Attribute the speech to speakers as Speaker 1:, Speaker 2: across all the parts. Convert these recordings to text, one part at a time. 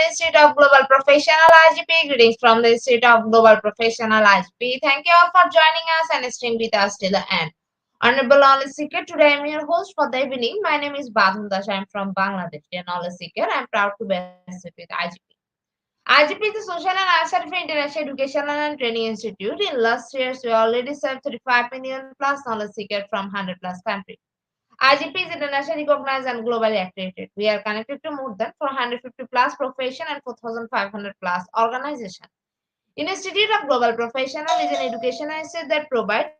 Speaker 1: Institute of Global Professional IGP. Greetings from the Institute of Global Professional IGP. Thank you all for joining us and staying with us till the end. Honorable Knowledge Seeker, today I am your host for the evening. My name is Badhum Dash. I am from Bangladesh, a knowledge seeker. I am proud to be associated with IGP. IGP is the Social and Art Certified International Educational and Training Institute. In last years, we already served 35 million plus knowledge seekers from 100 plus countries. IGP is internationally recognized and globally accredited. We are connected to more than 450 plus profession and 4,500 plus organizations. Institute of Global Professional is an educational institute that provides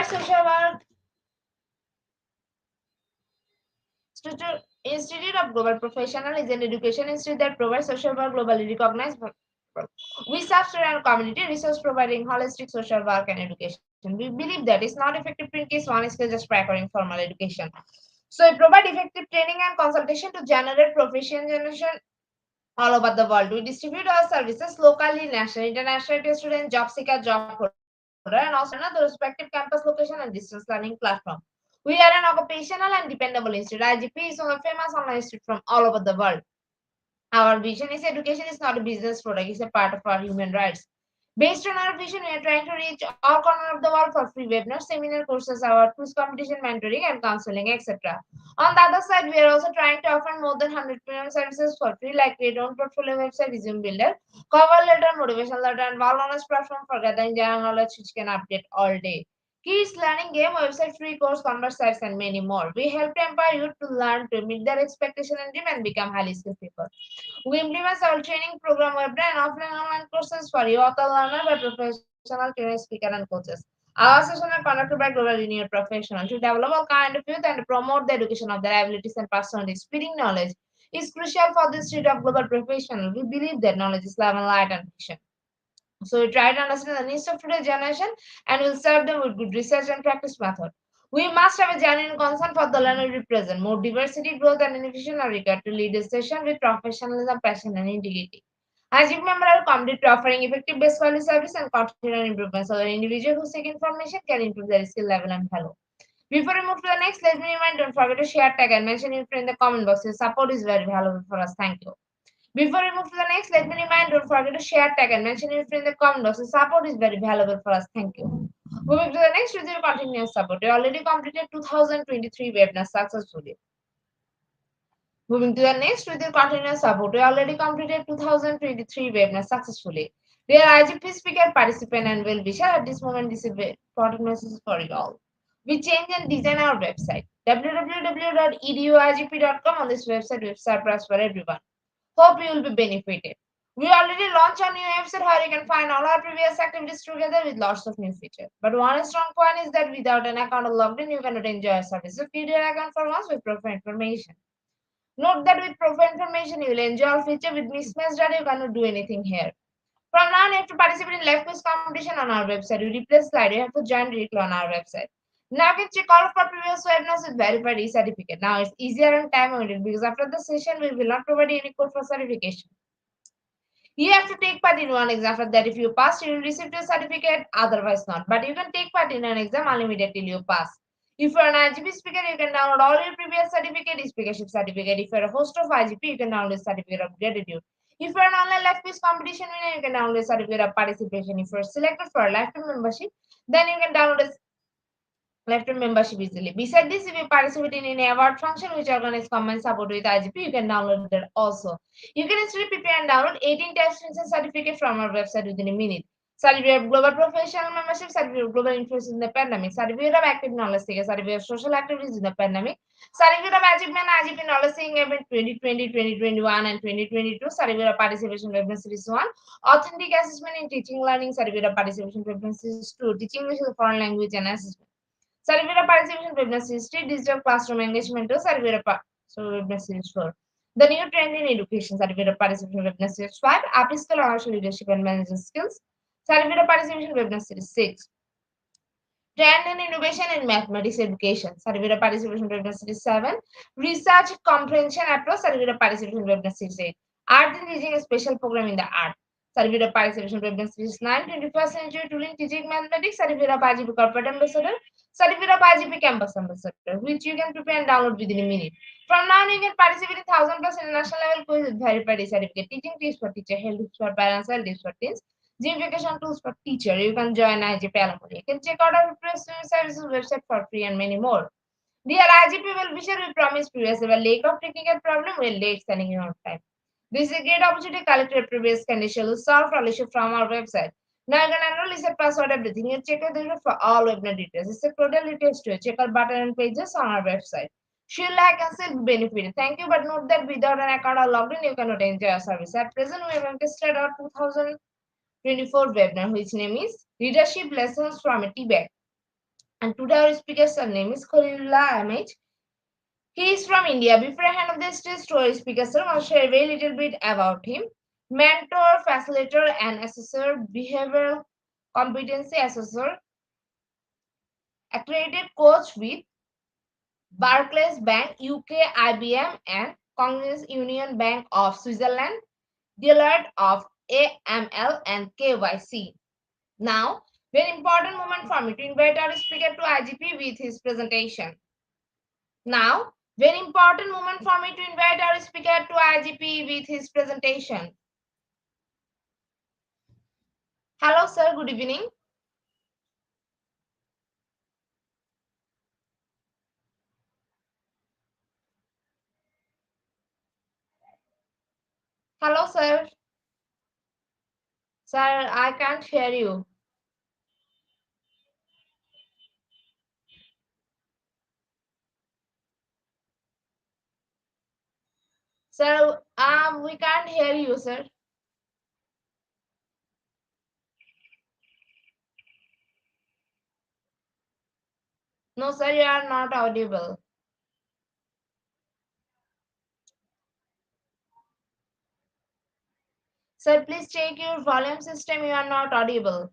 Speaker 1: social work. Institute of Global Professional is an education institute that provides social work globally recognized. We serve student and community resource providing holistic social work and education. We believe that it's not effective in case one is just acquiring formal education. So we provide effective training and consultation to generate profession generation all over the world. We distribute our services locally, nationally, internationally to students, job seeker, job holder, and also the respective campus location and distance learning platform. We are an occupational and dependable institute. IGP is one of the famous online institute from all over the world. Our vision is education is not a business product, it's a part of our human rights. Based on our vision, we are trying to reach all corners of the world for free webinars, seminar courses, our quiz competition, mentoring, and counseling, etc. On the other side, we are also trying to offer more than 100 premium services for free, like Create Own Portfolio website, Resume Builder, cover letter, motivational letter, and Wall Knowledge platform for gathering general knowledge, which can update all day. Kids learning game website, free course, converse sites, and many more. We help to empower youth to learn to meet their expectation and dream and become highly skilled people. We implement our training program, web and offline online courses for youth and learner by professional trainers, speaker, and coaches. Our sessions are conducted by global linear professionals to develop all kind of youth and promote the education of their abilities and personalities. Spreading knowledge is crucial for the state of global professional. We believe that knowledge is love and light and vision. So we try to understand the needs of today's generation and will serve them with good research and practice method. We must have a genuine concern for the learner we present. More diversity, growth, and innovation are required to lead a session with professionalism, passion, and integrity. As you remember, are committed to offering effective best value service and continual improvement so that individual who seek information can improve their skill level and fellow. Before we move to the next, let me remind don't forget to share, tag, and mention your friend in the comment box. Your support is very valuable for us. Thank you. Before we move to the next, let me remind don't forget to share, tag, and mention your friend in the comment box. The support is very valuable for us. Thank you. Moving to the next with your continuous support. We already completed 2023 webinars successfully. Moving to the next with your continuous support. We already completed 2023 webinars successfully. Dear IGP speaker, participant, and well-wisher, at this moment, this is an important message for you all. We change and design our website. www.eduigp.com. On this website, we have surprise for everyone. Hope you will be benefited. We already launched a new website where you can find all our previous activities together with lots of new features. But one strong point is that without an account logged in, you cannot enjoy our service. So create your account for once with profile information. Note that with profile information, you will enjoy our feature. With mismatched data, you cannot do anything here. From now on, you have to participate in live quiz competition on our website. You replace slide, you have to join directly on our website. Now you can check all of our previous webinars with verified e-certificate. Now it's easier and time limited because after the session, we will not provide any code for certification. You have to take part in one exam. For that, if you pass, you will receive your certificate, otherwise not. But you can take part in an exam unlimited till you pass. If you're an IGP speaker, you can download all your previous certificate, speakership certificate. If you're a host of IGP, you can download certificate of gratitude. If you're an online live quiz competition winner, you can download certificate of participation. If you're selected for a lifetime membership, then you can download a lifetime membership easily. Besides this, if you participate in any award function which organize common support with IGP, you can download that also. You can actually prepare and download 18 test certificate from our website within a minute. Certificate of Global Professional Membership, Certificate of Global Influence in the Pandemic, Certificate of Active Knowledge Seeker, Certificate of Social Activities in the Pandemic, Certificate of Achievement IGP Knowledge Seeking Event 2020, 2021, and 2022, Certificate of Participation Webinar Series 1, Authentic Assessment in Teaching Learning, Certificate of Participation Webinar Series 2, Teaching English as a Foreign Language and Assessment. Certificate of Participation Webinar Series 3, Digital Classroom Engagement 2, Certificate of Webinar Series 4. The New Trend in Education, Certificate of Participation Webinar Series 5, Upskill Commercial Leadership and Management Skills, Certificate of Participation Webinar Series 6. Trend and innovation in mathematics education. Survey of participation webinar series 7. Research comprehension approach. Survey of participation webinar series 8. Art in teaching a special program in the art. Survey of participation webinar series 9. 21st century tooling teaching mathematics. Survey of IGP corporate ambassador. Survey of IGP campus ambassador, which you can prepare and download within a minute. From now on, you can participate in 1,000 plus international level quiz with verified certificate. Teaching tips for teacher, health tips for parents, health tips for teens. Gamification tools for teacher. You can join IGP alumni. You can check out our press services website for free and many more. Dear IGP well-wisher, we promise previously a lack of technical problem will late sending you on time. This is a great opportunity to collect your previous condition to solve all issue from our website. Now you can enroll, set password, everything. You check out for all webinar details. It's a totally test to check out button and pages on our website. She'll like and still benefit. Thank you, but note that without an account or login, you cannot enjoy our service. At present, we have tested our 2024 webinar, which name is Leadership Lessons from a Tea Bag. And today our speaker's name is Khalilullah Ahmed. He is from India. Before I hand over this to story speaker, sir, I'll share a very little bit about him. Mentor, facilitator, and assessor, behavioral competency assessor, accredited coach with Barclays Bank, UK, IBM, and Congress Union Bank of Switzerland, Deloitte of AML and KYC. Now, very important moment for me to invite our speaker to IGP with his presentation. Now, very important moment for me to invite our speaker to IGP with his presentation. Hello, sir. Good evening. Hello, sir. Sir, I can't hear you. Sir, we can't hear you, sir. No, sir, you are not audible. Sir, please check your volume system. You are not audible.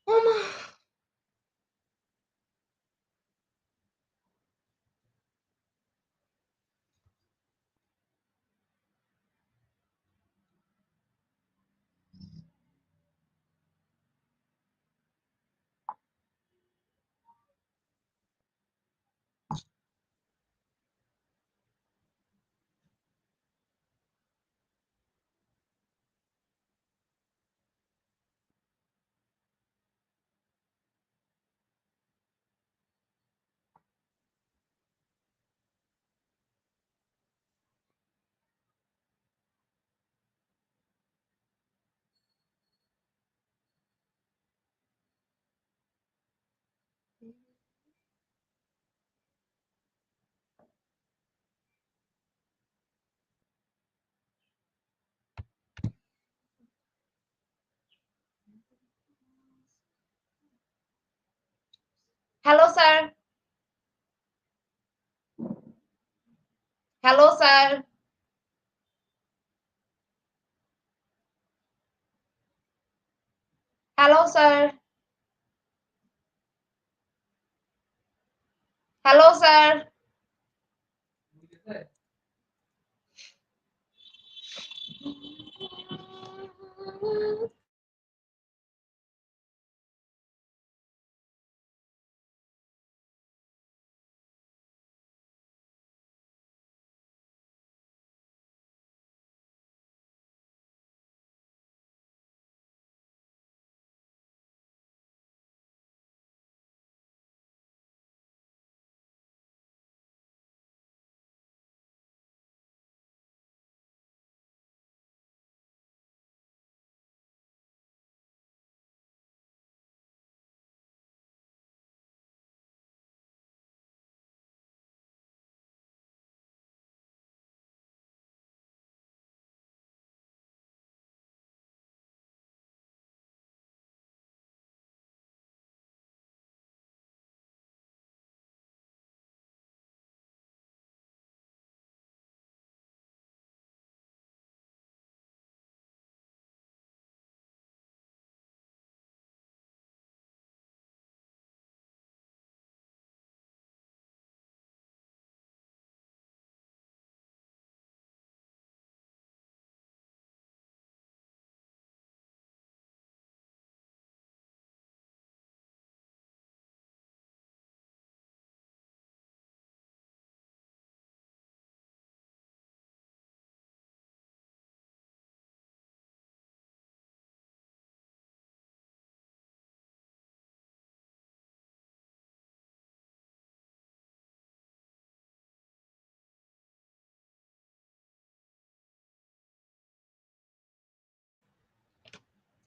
Speaker 1: Oh my. Hello, sir. Hello, sir. Hello, sir. Hello, sir.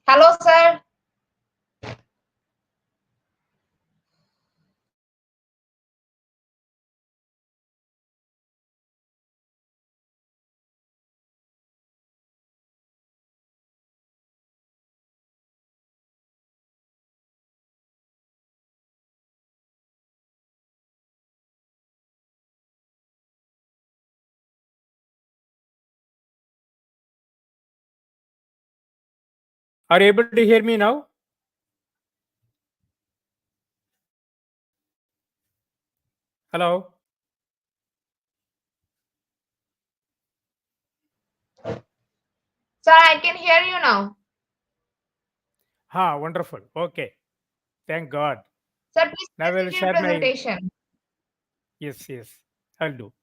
Speaker 1: Hello, sir.
Speaker 2: Are you able to hear me now? Hello?
Speaker 1: Sir, I can hear you now.
Speaker 2: Wonderful. Okay. Thank God.
Speaker 1: Sir, please
Speaker 2: Now I will
Speaker 1: proceed to your
Speaker 2: share my.
Speaker 1: presentation.
Speaker 2: Yes, yes. I'll do.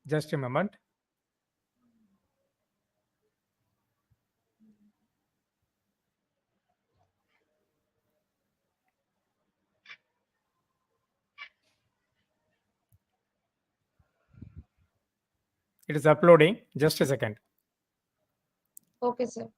Speaker 2: Just a moment. It is uploading. Just a second.
Speaker 1: Okay, sir.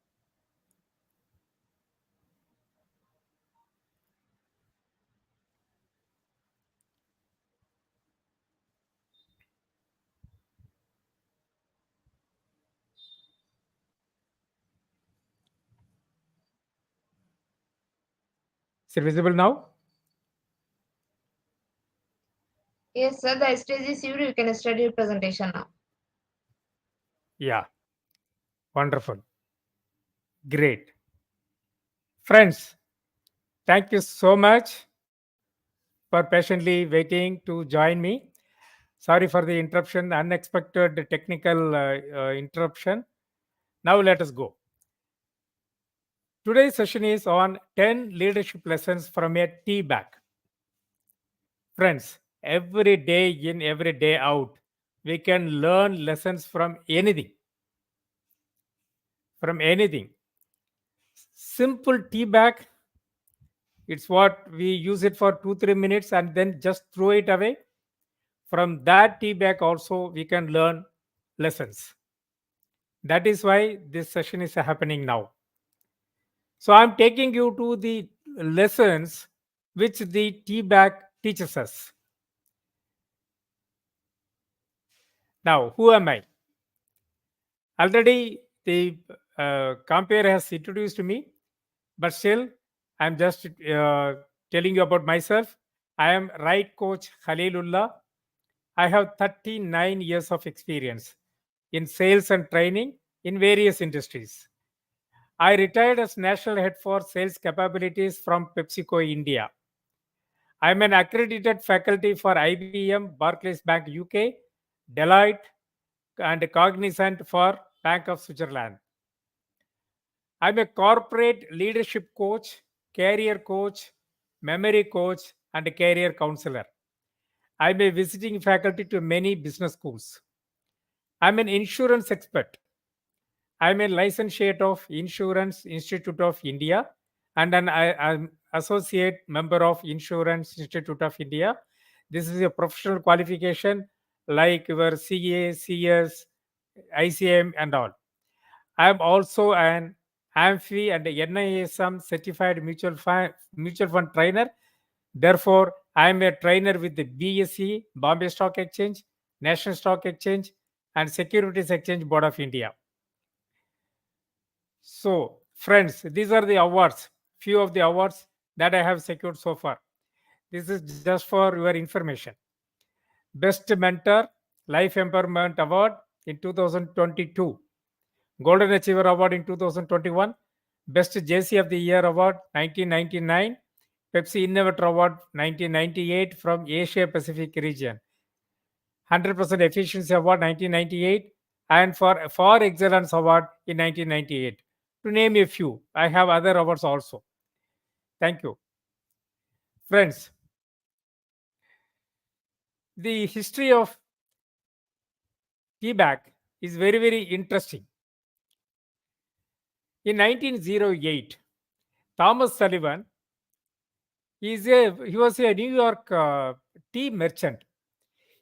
Speaker 2: Is it visible now?
Speaker 1: Yes, sir. The stage is yours. You can start your presentation now.
Speaker 2: Yeah. Wonderful. Great. Friends, thank you so much for patiently waiting to join me. Sorry for the interruption, unexpected technical interruption. Now let us go. Today's session is on 10 leadership lessons from a tea bag. Friends, every day in, every day out, we can learn lessons from anything. From anything. Simple tea bag, it's what we use it for 2 3 minutes and then just throw it away. From that tea bag, also, we can learn lessons. That is why this session is happening now. So, I'm taking you to the lessons which the tea bag teaches us. Now, who am I? Already, the compare has introduced me, but still, I'm just telling you about myself. I am right coach Khalilullah. I have 39 years of experience in sales and training in various industries. I retired as national head for sales capabilities from PepsiCo India. I am an accredited faculty for IBM, Barclays Bank UK, Deloitte, and Cognizant for Bank of Switzerland. I'm a corporate leadership coach, career coach, memory coach, and a career counselor. I'm a visiting faculty to many business schools. I'm an insurance expert. I'm a licentiate of Insurance Institute of India and I'm associate member of Insurance Institute of India. This is a professional qualification like your CA, CS, ICM, and all. I am also an AMFI and NISM certified mutual fund trainer. Therefore, I am a trainer with the BSE, Bombay Stock Exchange, National Stock Exchange, and Securities Exchange Board of India. So, friends, these are the awards, few of the awards that I have secured so far. This is just for your information. Best Mentor Life Empowerment Award in 2022. Golden Achiever Award in 2021, Best JC of the Year Award 1999, Pepsi Innovator Award 1998 from Asia Pacific region, 100% Efficiency Award 1998, and for Excellence Award in 1998. To name a few, I have other awards also. Thank you. Friends, The history of tea bag is very, very interesting. In 1908, Thomas Sullivan he was a New York tea merchant.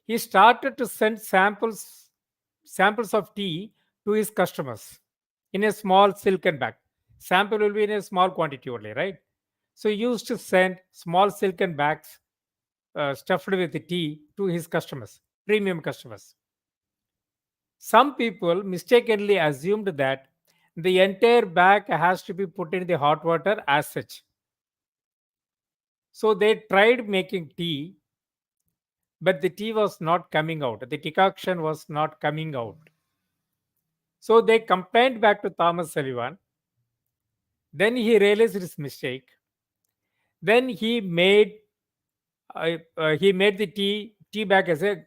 Speaker 2: He started to send samples of tea to his customers in a small silken bag. Sample will be in a small quantity only, right? So he used to send small silken bags stuffed with tea to his customers, premium customers. Some people mistakenly assumed that the entire bag has to be put in the hot water as such. So they tried making tea, but the tea was not coming out. The decoction was not coming out. So they complained back to Thomas Sullivan. Then he realized his mistake. Then he made the tea bag as a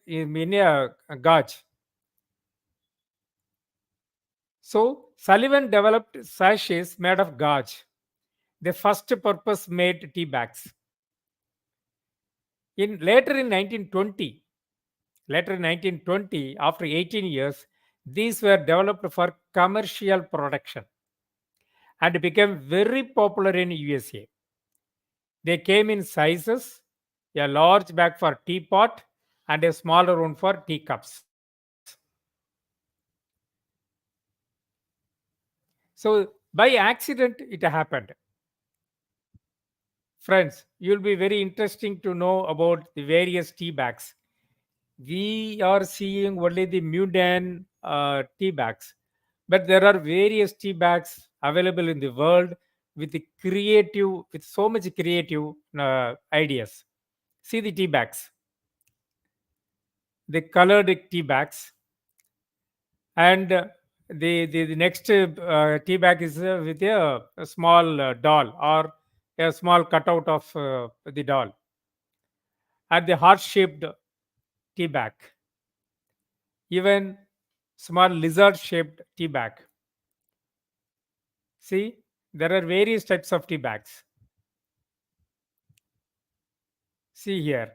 Speaker 2: gauge. So Sullivan developed sachets made of gauze, the first purpose made tea bags. Later in 1920, after 18 years, these were developed for commercial production and became very popular in USA. They came in sizes, a large bag for teapot and a smaller one for teacups. So by accident it happened. Friends, you'll be very interesting to know about the various tea bags. We are seeing only the Mudan tea bags, but there are various tea bags available in the world with so much creative ideas. See the tea bags, the colored tea bags, and the next tea bag is with a small doll or a small cutout of the doll, and the heart shaped tea bag, even small lizard shaped tea bag. See, there are various types of tea bags. See here.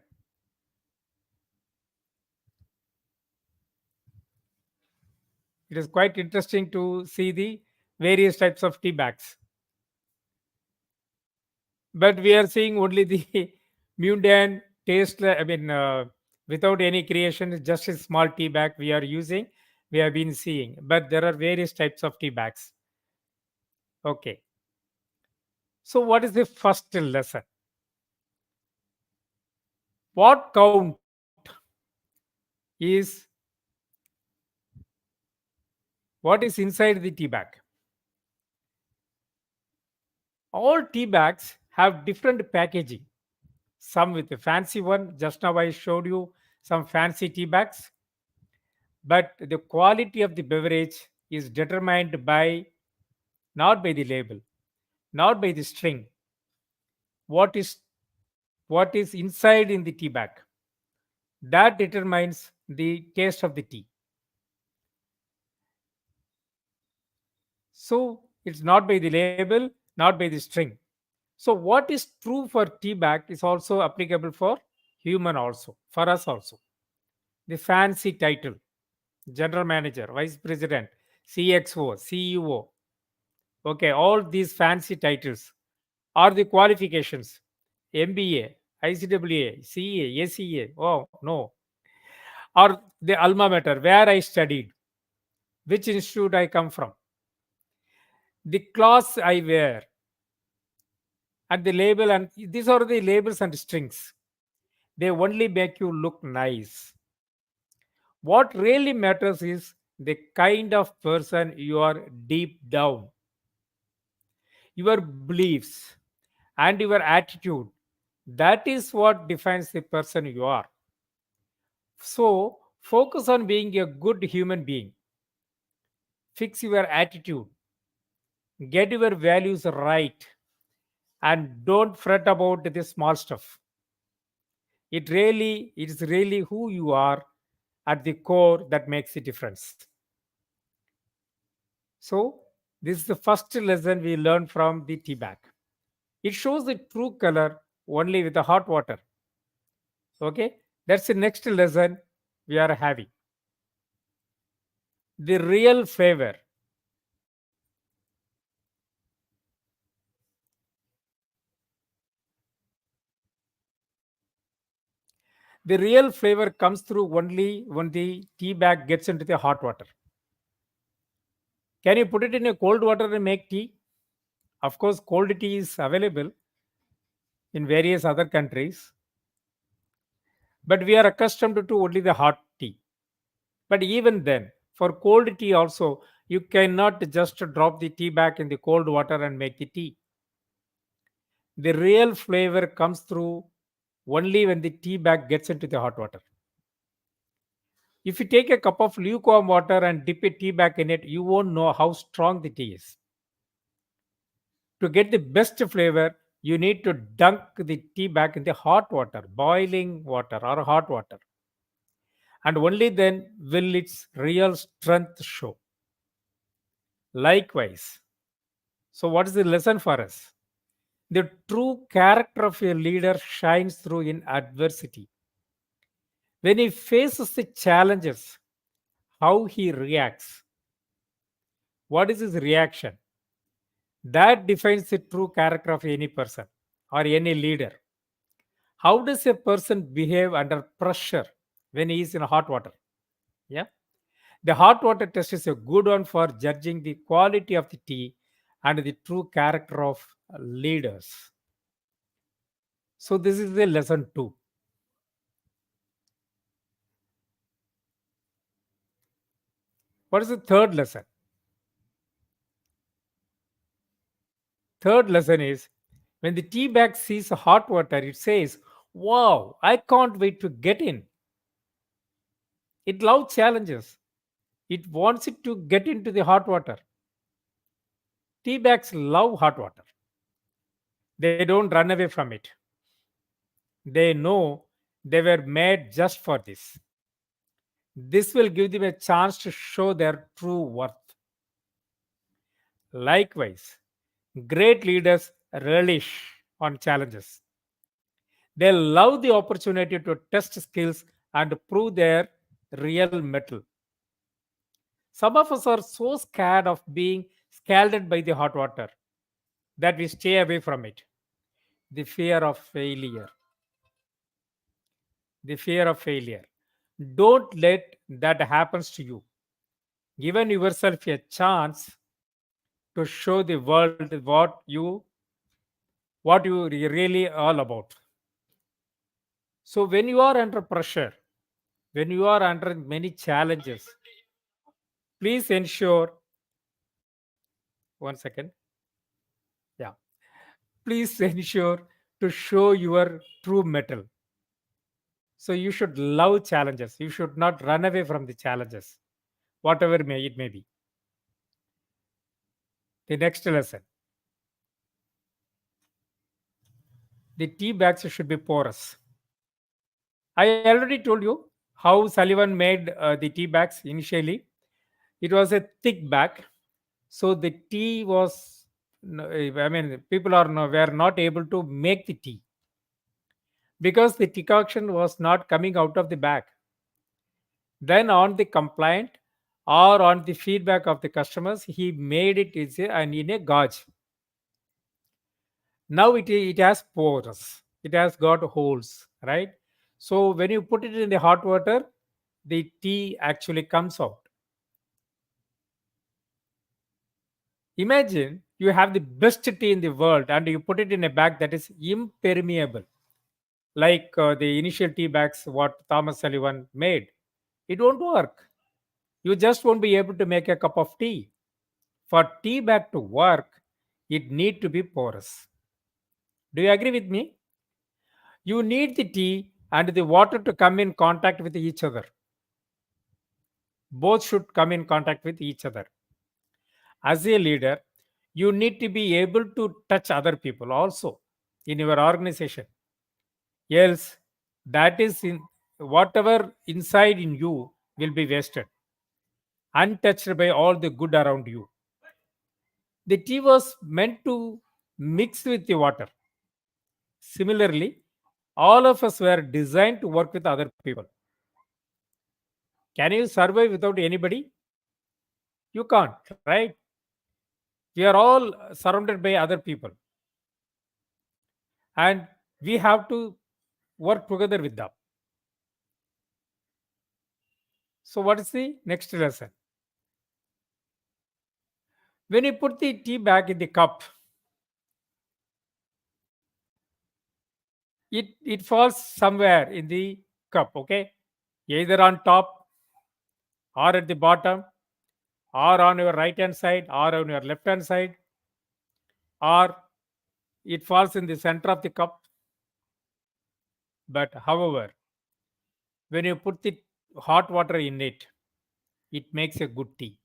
Speaker 2: It is quite interesting to see the various types of tea bags. But we are seeing only the mundane taste, without any creation, it's just a small tea bag we are using, we have been seeing. But there are various types of tea bags. Okay. So, what is the first lesson? What count is what is inside the tea bag. All tea bags have different packaging. Some with a fancy one. Just now I showed you some fancy tea bags. But the quality of the beverage is determined by not by the label, not by the string. What is what is inside in the tea bag? That determines the taste of the tea. So it's not by the label, not by the string. So what is true for tea bag is also applicable for human also, for us also. The fancy title, general manager, vice president, CXO, CEO. Okay, all these fancy titles are the qualifications. MBA, ICWA, CA, ACA. Oh, no. Or the alma mater, where I studied, which institute I come from, the clothes I wear, and the label. And these are the labels and strings. They only make you look nice. What really matters is the kind of person you are deep down, your beliefs, and your attitude. That is what defines the person you are. So, focus on being a good human being. Fix your attitude. Get your values right. And don't fret about the small stuff. It is really who you are at the core that makes the difference. So, this is the first lesson we learn from the tea bag. It shows the true color only with the hot water. Okay. That's the next lesson we are having. The real flavor. The real flavor comes through only when the tea bag gets into the hot water. Can you put it in a cold water and make tea? Of course, cold tea is available in various other countries, but we are accustomed to only the hot tea. But even then, for cold tea also, you cannot just drop the tea bag in the cold water and make the tea. The real flavor comes through only when the tea bag gets into the hot water. If you take a cup of lukewarm water and dip a tea bag in it, you won't know how strong the tea is. To get the best flavor, you need to dunk the tea bag in the hot water, boiling water or hot water, and only then will its real strength show. Likewise, so what is the lesson for us? The true character of a leader shines through in adversity. When he faces the challenges, how he reacts, what is his reaction? That defines the true character of any person or any leader. How does a person behave under pressure when he is in hot water? Yeah. The hot water test is a good one for judging the quality of the tea and the true character of leaders. So, this is the lesson two. What is the third lesson? Third lesson is when the tea bag sees hot water, it says, "Wow, I can't wait to get in." It loves challenges. It wants it to get into the hot water. Tea bags love hot water. They don't run away from it. They know they were made just for this. This will give them a chance to show their true worth. Likewise, great leaders relish on challenges. They love the opportunity to test skills and prove their real mettle. Some of us are so scared of being scalded by the hot water that we stay away from it. The fear of failure. The fear of failure. Don't let that happens to you. Given yourself a chance to show the world what you really all about. So when you are under pressure, when you are under many challenges, please ensure 1 second. Yeah. Please ensure to show your true metal. So you should love challenges. You should not run away from the challenges, whatever it may be. The next lesson: the tea bags should be porous. I already told you how Sullivan made the tea bags initially. It was a thick bag, so the tea was. I mean, people were not able to make the tea because the decoction was not coming out of the bag. Then, on the complaint or on the feedback of the customers, he made it and in a gauge. Now it has pores, it has got holes, right? So when you put it in the hot water, the tea actually comes out. Imagine you have the best tea in the world and you put it in a bag that is impermeable, like the initial tea bags what Thomas Sullivan made. It won't work. You just won't be able to make a cup of tea. For tea bag to work, it need to be porous. Do you agree with me? You need the tea and the water to come in contact with each other. Both should come in contact with each other. As a leader, you need to be able to touch other people also in your organization. Else, that is in whatever inside in you will be wasted, untouched by all the good around you. The tea was meant to mix with the water. Similarly, All of us were designed to work with other people. Can you survive without anybody? You can't, right? We are all surrounded by other people, and we have to work together with them. So, what is the next lesson? When you put the tea bag in the cup, it falls somewhere in the cup, okay? Either on top or at the bottom or on your right hand side or on your left hand side, or it falls in the center of the cup. But however, when you put the hot water in it, it makes a good tea.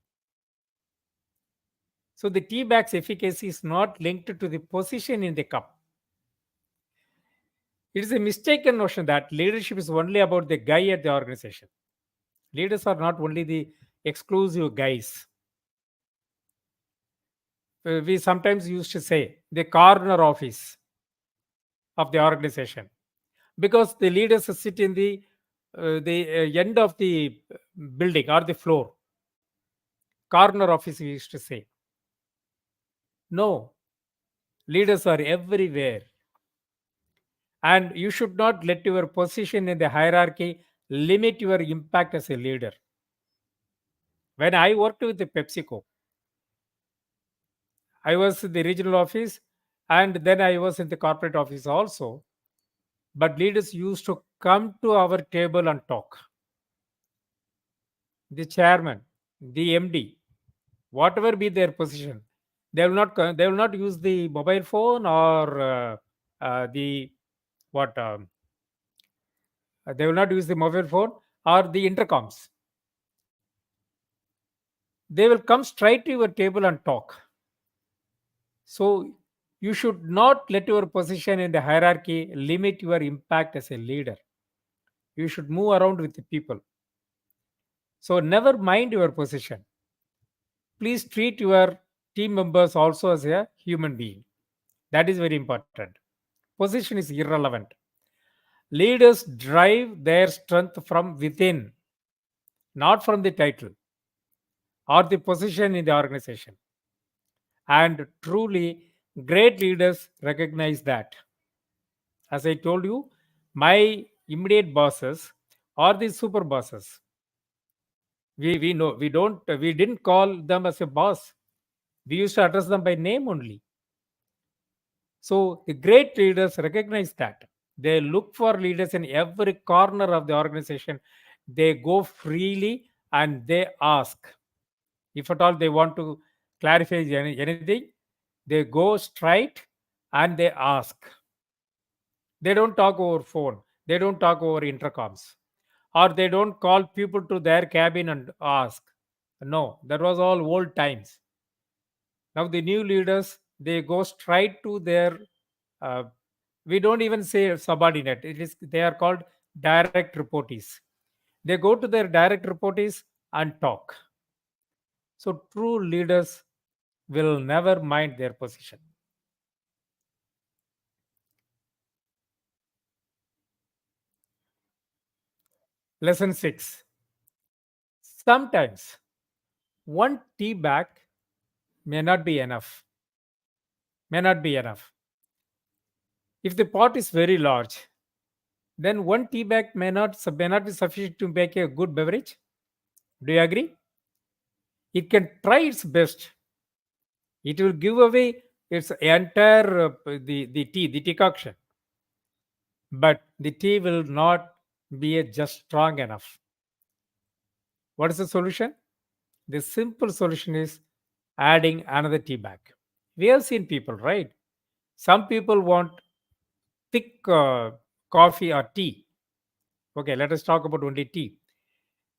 Speaker 2: So the tea bag's efficacy is not linked to the position in the cup. It is a mistaken notion that leadership is only about the guy at the organization. Leaders are not only the exclusive guys. We sometimes used to say the corner office of the organization, because the leaders sit in the end of the building or the floor. Corner office, we used to say. No, leaders are everywhere, and you should not let your position in the hierarchy limit your impact as a leader. When I worked with the PepsiCo, I was in the regional office, and then I was in the corporate office also. But leaders used to come to our table and talk. The chairman, the MD, whatever be their position, they will not use the mobile phone or the what they will not use the mobile phone or the intercoms. They will come straight to your table and talk. So you should not let your position in the hierarchy limit your impact as a leader. You should move around with the people. So never mind your position. Please treat your team members also as a human being. That is very important. Position is irrelevant. Leaders drive their strength from within, not from the title or the position in the organization. And truly, great leaders recognize that. As I told you, my immediate bosses are the super bosses. We know we didn't call them as a boss. We used to address them by name only. So the great leaders recognize that. They look for leaders in every corner of the organization. They go freely and they ask. If at all they want to clarify anything, they go straight and they ask. They don't talk over phone. They don't talk over intercoms. Or they don't call people to their cabin and ask. No, that was all old times. Now the new leaders, they go straight to their uh, we don't even say subordinate. It is they are called direct reportees. They go to their direct reportees and talk. So true leaders will never mind their position. Lesson 6. Sometimes one tea bag may not be enough. May not be enough. If the pot is very large, then one tea bag may not be sufficient to make a good beverage. Do you agree? It can try its best. It will give away its entire the tea, the decoction, but the tea will not be just strong enough. What is the solution? The simple solution is adding another tea bag. We have seen people, right? Some people want thick coffee or tea. Okay, let us talk about only tea.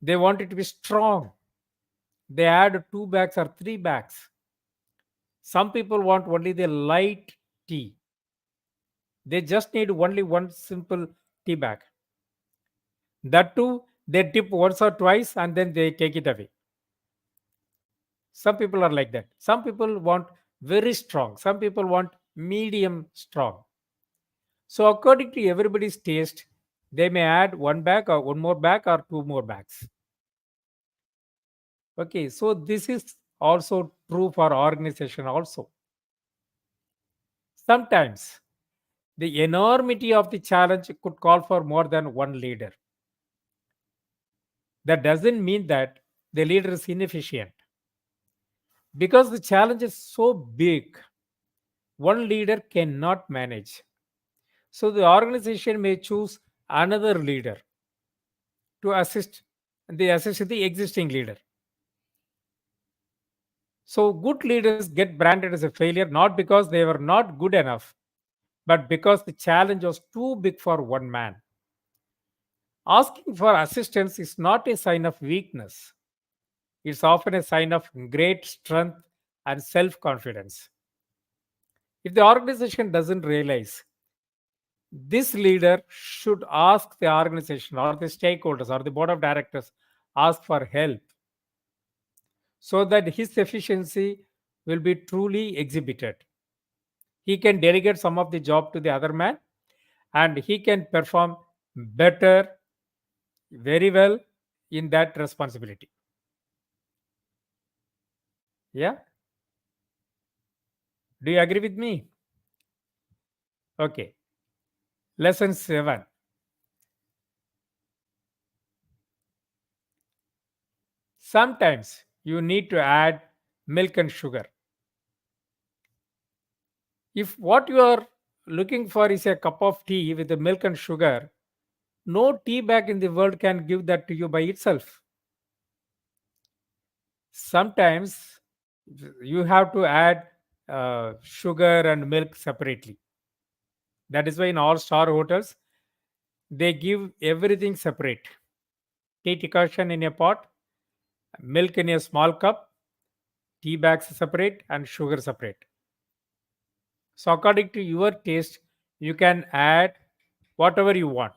Speaker 2: They want it to be strong. They add two bags or three bags. Some people want only the light tea. They just need only one simple tea bag. That too, they dip once or twice and then they take it away. Some people are like that. Some people want very strong. Some people want medium strong. So according to everybody's taste, they may add one bag or one more bag or two more bags. Okay, so this is also true for organization also. Sometimes the enormity of the challenge could call for more than one leader. That doesn't mean that the leader is inefficient. Because the challenge is so big, one leader cannot manage. So the organization may choose another leader to assist the existing leader. So good leaders get branded as a failure not because they were not good enough, but because the challenge was too big for one man. Asking for assistance is not a sign of weakness. It's often a sign of great strength and self confidence. If the organization doesn't realize this leader should ask the organization or the stakeholders or the board of directors ask for help so that his efficiency will be truly exhibited. He can delegate some of the job to the other man and he can perform better, very well in that responsibility. Yeah, do you agree with me? Okay, lesson 7. Sometimes you need to add milk and sugar. If what you are looking for is a cup of tea with the milk and sugar, no tea bag in the world can give that to you by itself. Sometimes you have to add sugar and milk separately. That is why in all star hotels, they give everything separate. Tea decoction in a pot, milk in a small cup, tea bags separate, and sugar separate. So, according to your taste, you can add whatever you want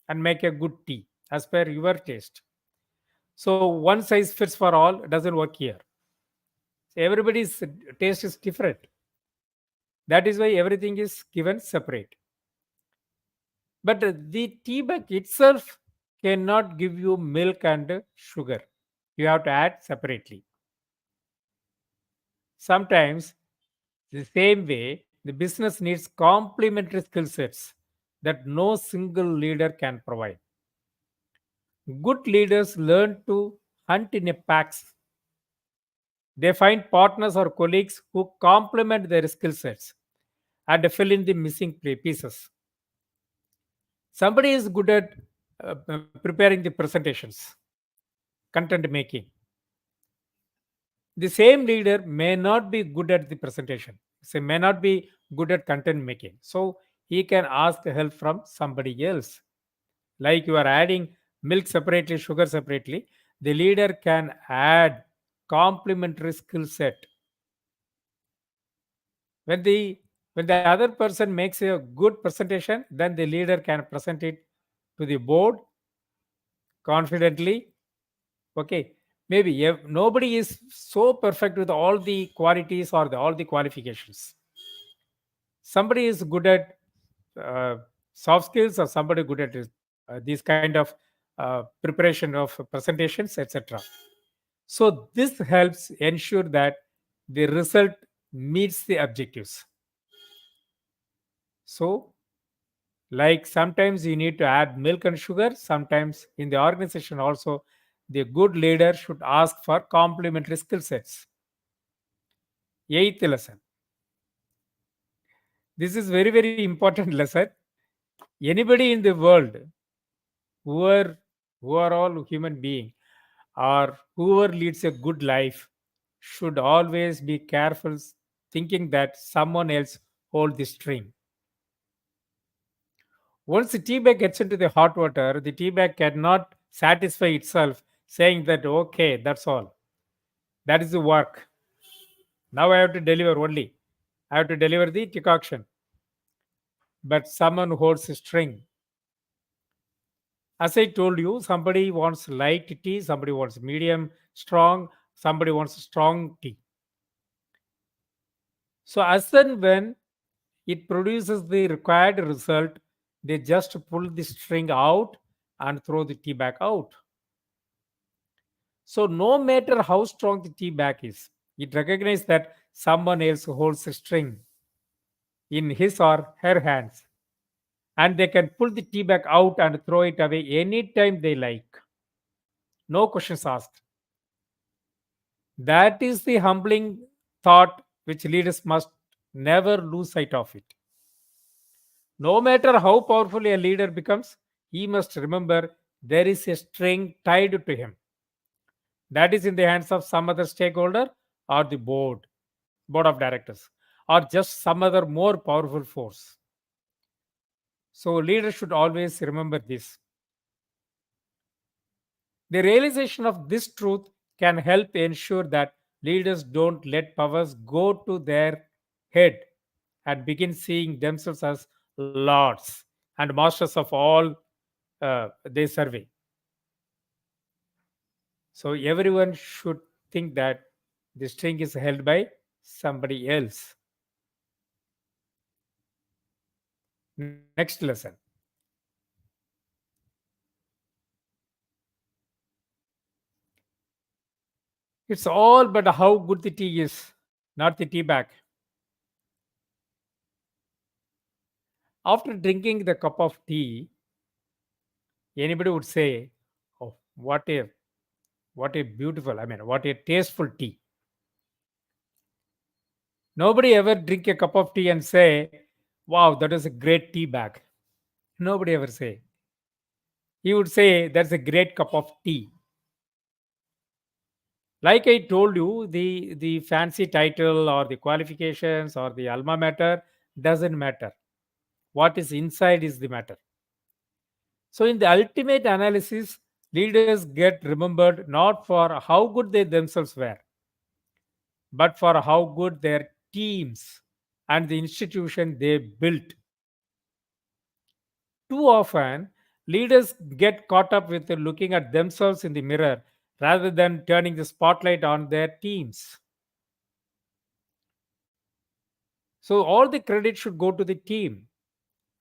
Speaker 2: and make a good tea as per your taste. So, one size fits for all doesn't work here. So everybody's taste is different. That is why everything is given separate. But the tea bag itself cannot give you milk and sugar. You have to add separately. Sometimes, the same way, the business needs complementary skill sets that no single leader can provide. Good leaders learn to hunt in a packs. They find partners or colleagues who complement their skill sets and fill in the missing pieces. Somebody is good at preparing the presentations, content making. The same leader may not be good at the presentation, so may not be good at content making. So he can ask help from somebody else. Like you are adding milk separately, sugar separately, the leader can add complementary skill set. When the other person makes a good presentation, then the leader can present it to the board confidently. Okay, maybe nobody is so perfect with all the qualities or all the qualifications. Somebody is good at uh, soft skills or somebody good at this kind of preparation of presentations, etc. So this helps ensure that the result meets the objectives. So like sometimes you need to add milk and sugar, sometimes in the organization also the good leader should ask for complementary skill sets. Eighth lesson. This is very, very important lesson. Anybody in the world who are who are all human being or whoever leads a good life should always be careful thinking that someone else hold the string. Once the tea bag gets into the hot water, the tea bag cannot satisfy itself saying that okay, that's all. That is the work. Now I have to deliver only. I have to deliver the decoction. But someone holds a string. As I told you, somebody wants light tea, somebody wants medium strong, somebody wants strong tea. So as and when it produces the required result. They just pull the string out and throw the tea bag out. So, no matter how strong the tea bag is, it recognizes that someone else holds a string in his or her hands, and they can pull the tea bag out and throw it away anytime they like. No questions asked. That is the humbling thought which leaders must never lose sight of it. No matter how powerful a leader becomes, he must remember there is a string tied to him that is in the hands of some other stakeholder or the board of directors, or just some other more powerful force. So leaders should always remember this. The realization of this truth can help ensure that leaders don't let powers go to their head and begin seeing themselves as lords and masters of all they survey. So everyone should think that the string is held by somebody else. Next lesson. It's all but how good the tea is, not the tea bag. After drinking the cup of tea, anybody would say, "Oh, what a beautiful! I mean, what a tasteful tea." Nobody ever drink a cup of tea and say, "Wow, that is a great tea bag." Nobody ever say. He would say, "That's a great cup of tea." Like I told you, the fancy title or the qualifications or the alma mater doesn't matter. What is inside is the matter. So in the ultimate analysis, leaders get remembered not for how good they themselves were, but for how good their teams and the institution they built. Too often, leaders get caught up with looking at themselves in the mirror rather than turning the spotlight on their teams. So all the credit should go to the team.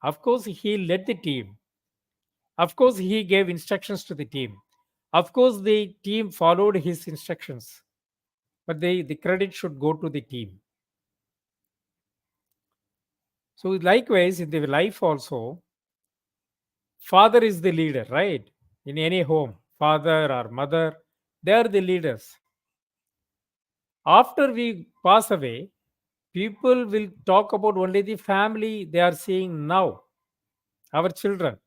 Speaker 2: Of course, he led the team. Of course, he gave instructions to the team. Of course, the team followed his instructions. But the credit should go to the team. So, likewise, in the life also, father is the leader, right? In any home, father or mother, they are the leaders. After we pass away, people will talk about only the family they are seeing now, our children,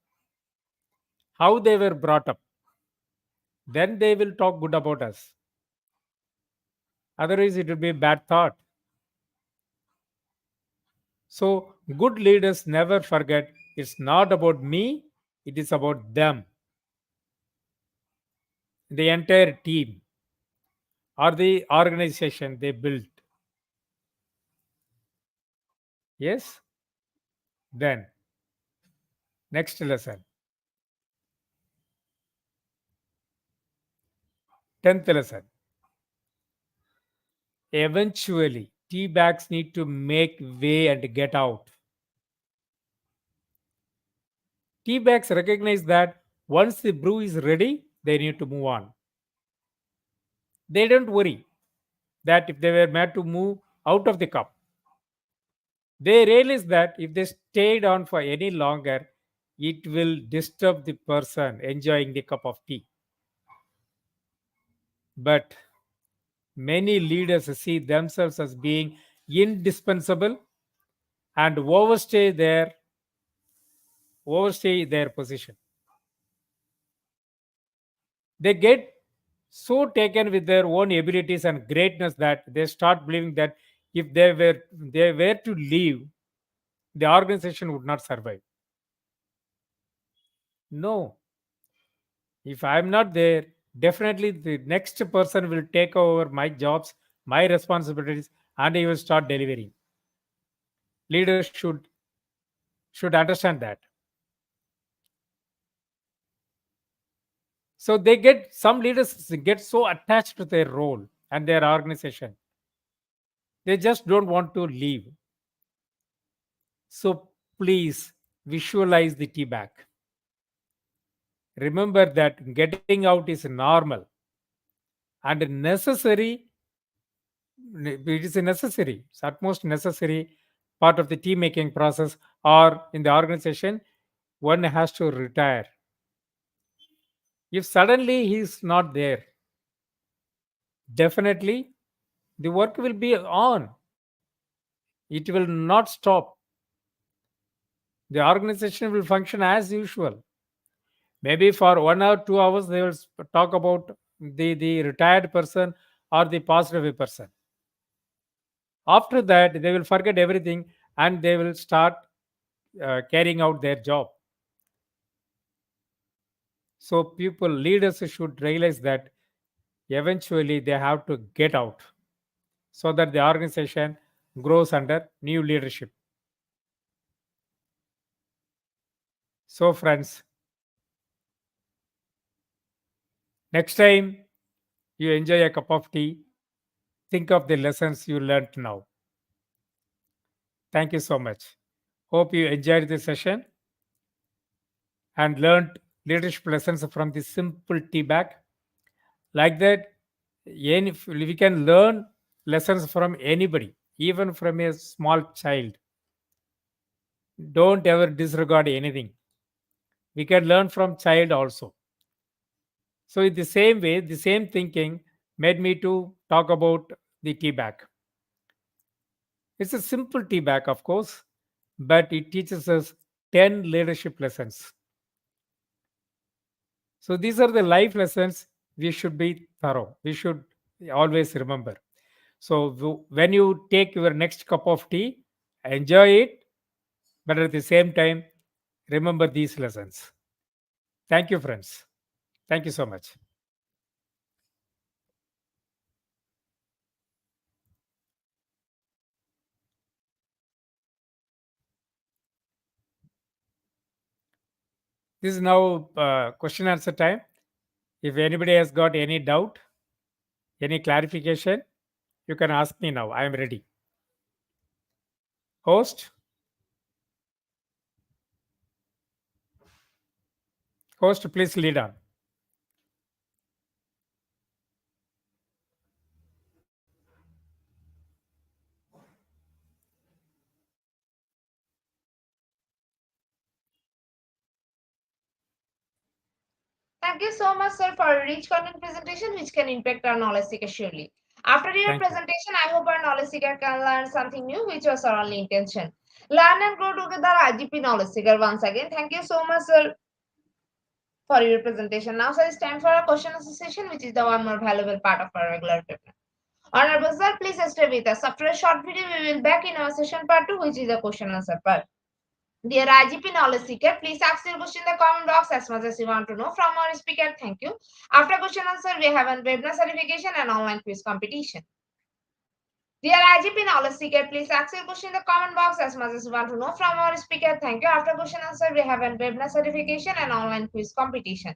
Speaker 2: how they were brought up. Then they will talk good about us. Otherwise, it will be a bad thought. So, good leaders never forget it's not about me, it is about them, the entire team or the organization they built. Yes? Then, next lesson, 10th lesson. Eventually, tea bags need to make way and get out. Tea bags recognize that once the brew is ready, they need to move on. They don't worry that if they were made to move out of the cup. They realize that if they stayed on for any longer, it will disturb the person enjoying the cup of tea. But many leaders see themselves as being indispensable and overstay their position. They get so taken with their own abilities and greatness that they start believing that if they were to leave, the organization would not survive. No, if I'm not there, definitely the next person will take over my jobs, my responsibilities, and he will start delivering. Leaders should understand that. So they get some leaders get so attached to their role and their organization. They just don't want to leave. So please visualize the tea bag. Remember that getting out is normal and necessary. It is a necessary, it's utmost necessary part of the tea making process, or in the organization one has to retire. If suddenly he is not there, definitely the work will be on, it will not stop. The organization will function as usual. Maybe for 1 or 2 hours they will talk about the retired person or the passed away person. After that they will forget everything and they will start carrying out their job. So people, leaders should realize that eventually they have to get out so that the organization grows under new leadership. So friends, next time you enjoy a cup of tea, think of the lessons you learned now. Thank you so much. Hope you enjoyed this session and learned leadership lessons from the simple tea bag. Like that, we can learn lessons from anybody, even from a small child. Don't ever disregard anything. We can learn from child also. So in the same way, the same thinking made me to talk about the tea bag. It's a simple tea bag, of course, but it teaches us 10 leadership lessons. So these are the life lessons we should be thorough. We should always remember. So when you take your next cup of tea, enjoy it, but at the same time, remember these lessons. Thank you, friends. Thank you so much. This is now question answer time. If anybody has got any doubt, any clarification, you can ask me now. I am ready. Host, host, please lead on.
Speaker 1: Thank you so much, sir, for a rich content presentation which can impact our knowledge seeker surely. After your
Speaker 2: Thank you.
Speaker 1: presentation, I hope our knowledge seeker can learn something new, which was our only intention. Learn and grow together, IGP knowledge seeker. Once again, thank you so much, sir, for your presentation. Now, sir, it's time for our question association, which is the one more valuable part of our regular paper. Honorable sir, please stay with us. After a short video, we will back in our session part 2, which is the question answer part. Dear IGP knowledge seeker, please ask your question in the comment box as much as you want to know from our speaker. Thank you. After question answer, we have a webinar certification and online quiz competition. Dear IGP knowledge seeker, please ask your question in the comment box as much as you want to know from our speaker. Thank you. After question answer, we have a webinar certification and online quiz competition.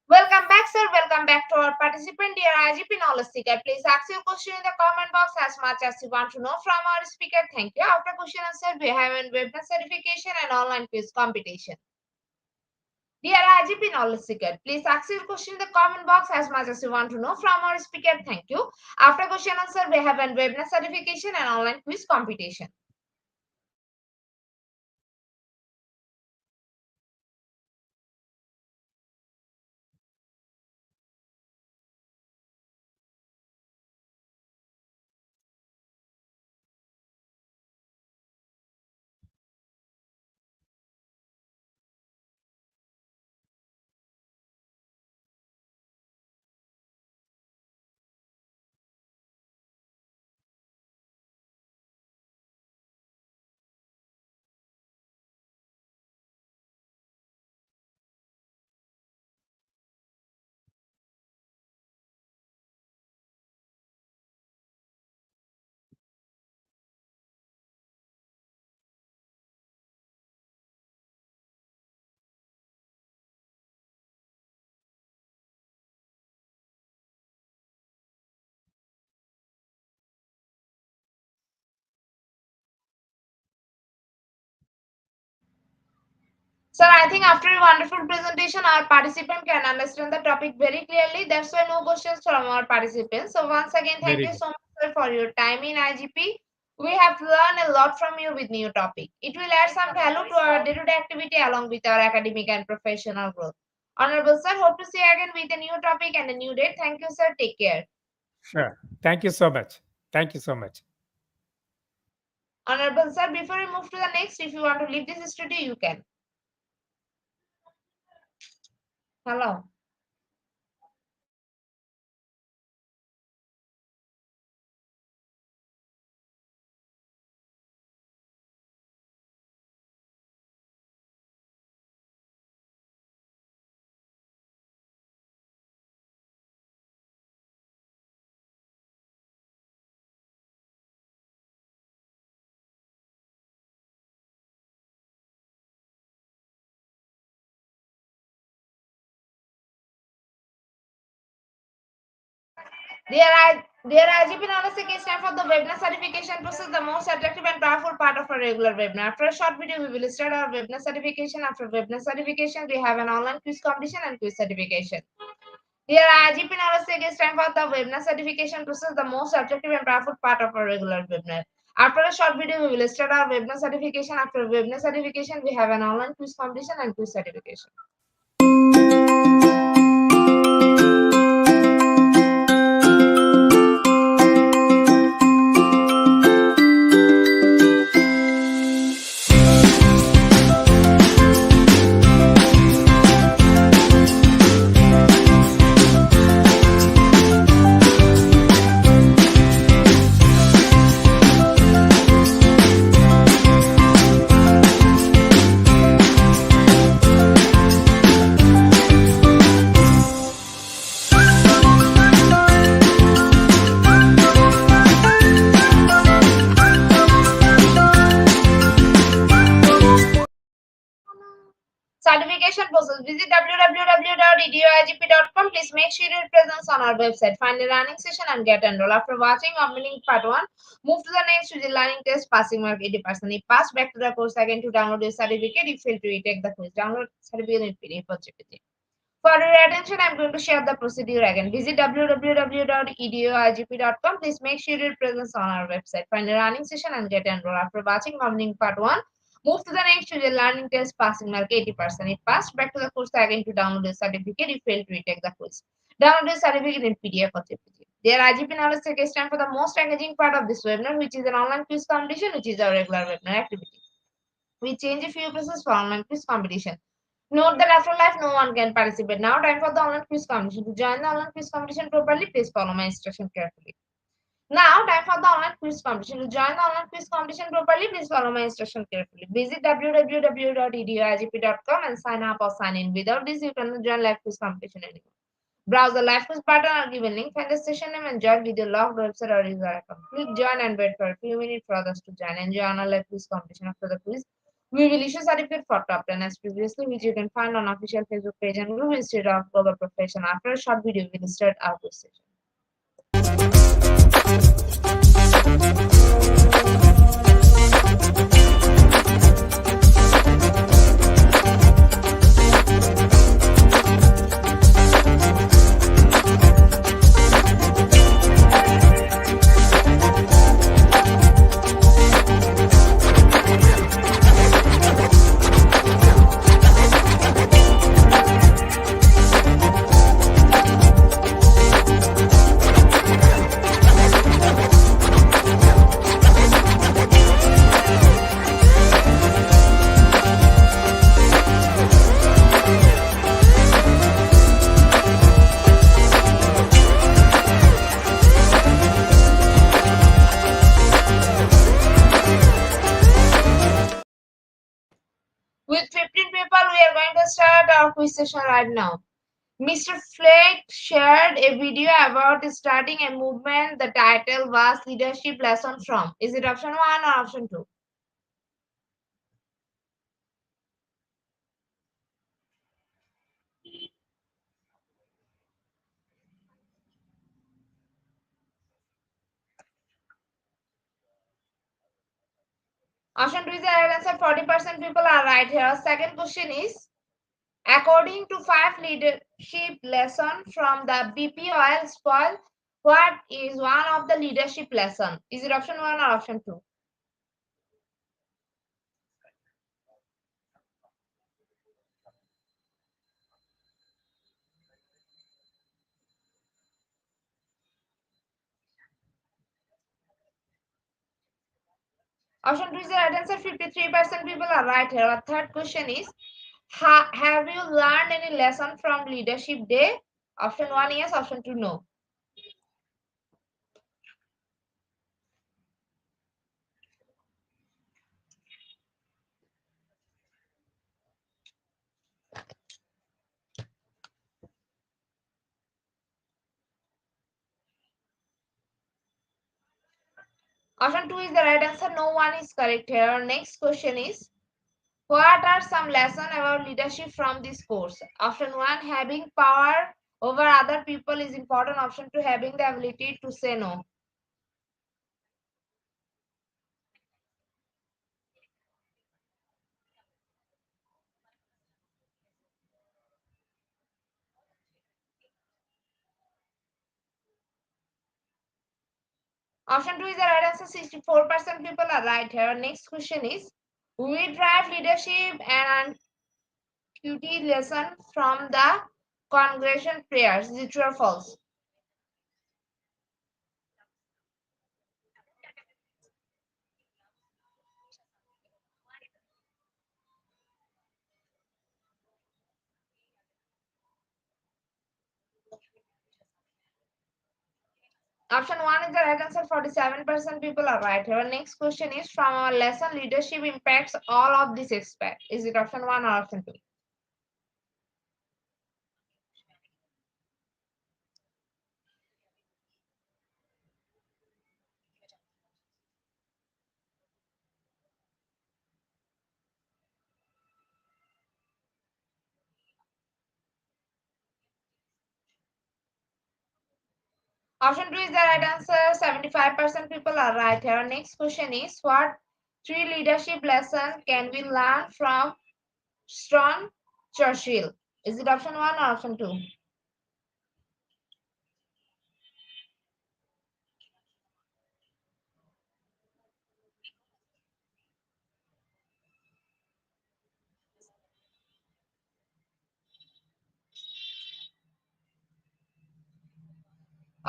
Speaker 1: Welcome back, sir. Welcome back to our participant, dear IGP knowledge seeker. Please ask your question in the comment box as much as you want to know from our speaker. Thank you. After question answer, we have a webinar certification and online quiz competition. Dear IGP knowledge seeker, please ask your question in the comment box as much as you want to know from our speaker. Thank you. After question answer, we have a webinar certification and online quiz competition. Sir, I think after a wonderful presentation, our participant can understand the topic very clearly. That's why no questions from our participants. So once again, thank
Speaker 2: Very
Speaker 1: you
Speaker 2: good.
Speaker 1: so much, sir, for your time in IGP. We have learned a lot from you with new topic. It will add some value to our day-to-day activity along with our academic and professional growth. Honorable sir, hope to see you again with a new topic and a new date. Thank you, sir. Take care.
Speaker 2: Sure. Thank you so much. Thank you so much.
Speaker 1: Honorable sir, before we move to the next, if you want to leave this studio, you can. Hello. Dear IGP Knowledge Case time for the webinar certification process, the most attractive and powerful part of a regular webinar. After a short video, we will start our webinar certification. After webinar certification, we have an online quiz competition and quiz certification. Dear IGP Knowledge Case time for the webinar certification process, the most attractive and powerful part of a regular webinar. After a short video, we will start our webinar certification. After webinar certification, we have an online quiz competition and quiz certification. Certification process. Visit www.eduigp.com. Please make sure your presence on our website. Find a learning session and get enrolled. After watching Omlink Part 1, move to the next to the learning test. Passing mark 80%. If pass, back to the course again to download your certificate. If fail to retake the quiz, download certificate in PDF or GPT. For your attention, I'm going to share the procedure again. Visit www.eduigp.com. Please make sure your presence on our website. Find a learning session and get enrolled. After watching Omlink Part 1, move to the next to the learning test. Passing mark 80%. If passed, back to the course again to download the certificate. If failed to retake the quiz, download the certificate in PDF or GPT. Dear IGP Knowledge Check, it's time for the most engaging part of this webinar, which is an online quiz competition, which is our regular webinar activity. We change a few processes for online quiz competition. Note that after live, no one can participate. Now, time for the online quiz competition. To join the online quiz competition properly, please follow my instruction carefully. Now, time for the online quiz competition. To join the online quiz competition properly, please follow my instruction carefully. Visit www.eduigp.com and sign up or sign in. Without this, you cannot join live quiz competition anymore. Browse the live quiz button or given link, find the session name and join with your logged website or user account. Click join and wait for a few minutes for others to join and join our live quiz competition. After the quiz, we will issue certificate for top 10 as previously, which you can find on official Facebook page and Group Institute of Global Profession. After a short video, we will start our quiz session. With 15 people, we are going to start our quiz session right now. Mr. Flake shared a video about starting a movement. The title was Leadership Lesson from. Is it option 1 or option 2? Option 2 is the right answer. 40% people are right here. Second question is, according to 5 leadership lessons from the BP oil spill, what is one of the leadership lesson? Is it option 1 or option 2? Option 2 is the right answer. 53% people are right here. Our third question is, have you learned any lesson from leadership day? Option 1 yes, option 2 no. Option 2 is the right answer. No one is correct here. Our next question is, what are some lessons about leadership from this course? Option 1, having power over other people is important. Option 2, having the ability to say no. Option 2 is the right answer. 64% people are right here. Next question is, we drive leadership and duty lesson from the congregation prayers. Is it true or false? Option 1 is the right answer. 47% people are right here. Next question is, from our lesson, leadership impacts all of these aspects. Is it option 1 or option 2? Option 2 is the right answer. 75% people are right here. Next question is, what 3 leadership lessons can we learn from Winston Churchill? Is it option 1 or option 2?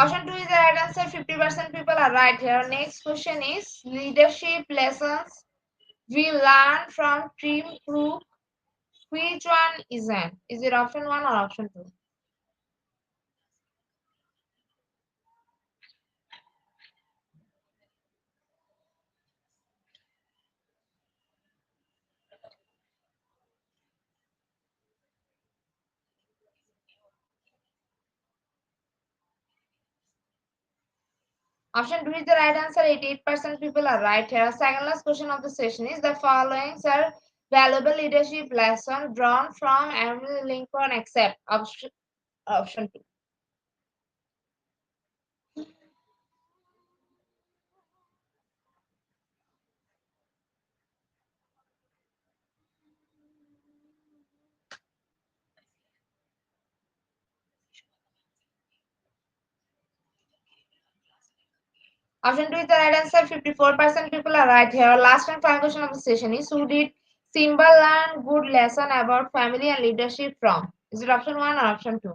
Speaker 1: Option 2 is the right answer. 50% people are right here. Next question is, leadership lessons we learn from Tim Cook. Which one isn't? Is it option 1 or option 2? Option 2 is the right answer. 88% people are right here. Second last question of the session is, the following are valuable leadership lesson drawn from Abraham Lincoln except option 2. Option 2 is the right answer. 54% people are right here. Last and final question of the session is, who did Simba learn good lesson about family and leadership from? Is it option 1 or option 2?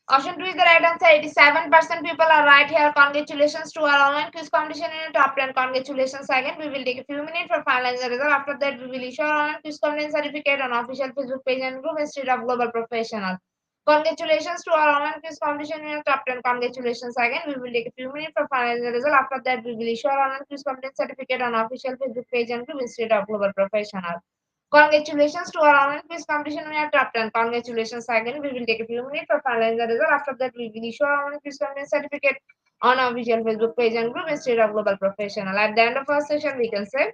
Speaker 1: Option 2 is the right answer. 87% people are right here. Congratulations to our online quiz competition in the top 10. Congratulations again. We will take a few minutes for finalizing the result. After that, we will issue our online quiz competition certificate on official Facebook page and group Institute of Global Professional. Congratulations to our online quiz competition in the top 10. Congratulations again. We will take a few minutes for finalizing the result. After that, we will issue our online quiz competition certificate on official Facebook page and group Institute of Global Professional. Congratulations to our online quiz competition. We are top 10. Congratulations again. We will take a few minutes for finalizing the result. After that, we will issue our online quiz competition certificate on our official Facebook page and group Institute of Global Professional. At the end of our session, we can say,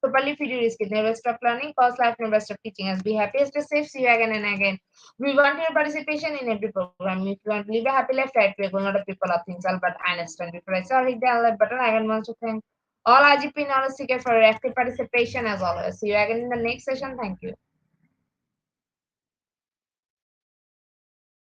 Speaker 1: properly feed your risk. Never stop learning, cause life, never stop teaching us. Be happy, stay safe, see you again and again. We want your participation in every program. If you want to live a happy life, right, we're going to people of things, all but I understand. Before I saw hit the like button, I want to thank all IGP knowledge seekers for your active participation as always. See you again in the next session. Thank you.